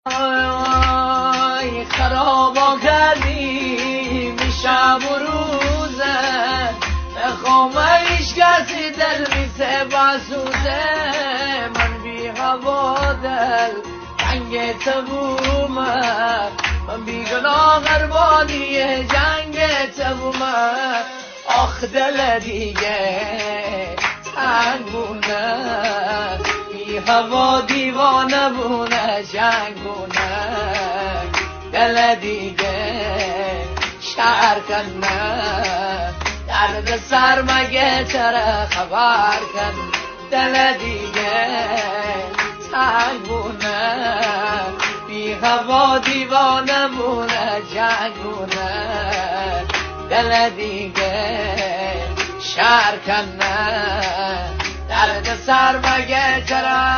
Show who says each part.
Speaker 1: وای خرابا کردی میشب و روزه نخوامه هیچ کسی دل میسه بسوزه من بی هوا دل جنگ تبومه من بی گناه قربانی جنگ تبومه آخ دل دیگه تنگونه بی هوا دیوانه بونه جنگونه دل دیگه شعر کنه درد سر مگه چرا خبر کن دل دیگه تنگونه بی هوا دیوانه بونه جنگونه دل دیگه شعر کنه درد سر مگه چرا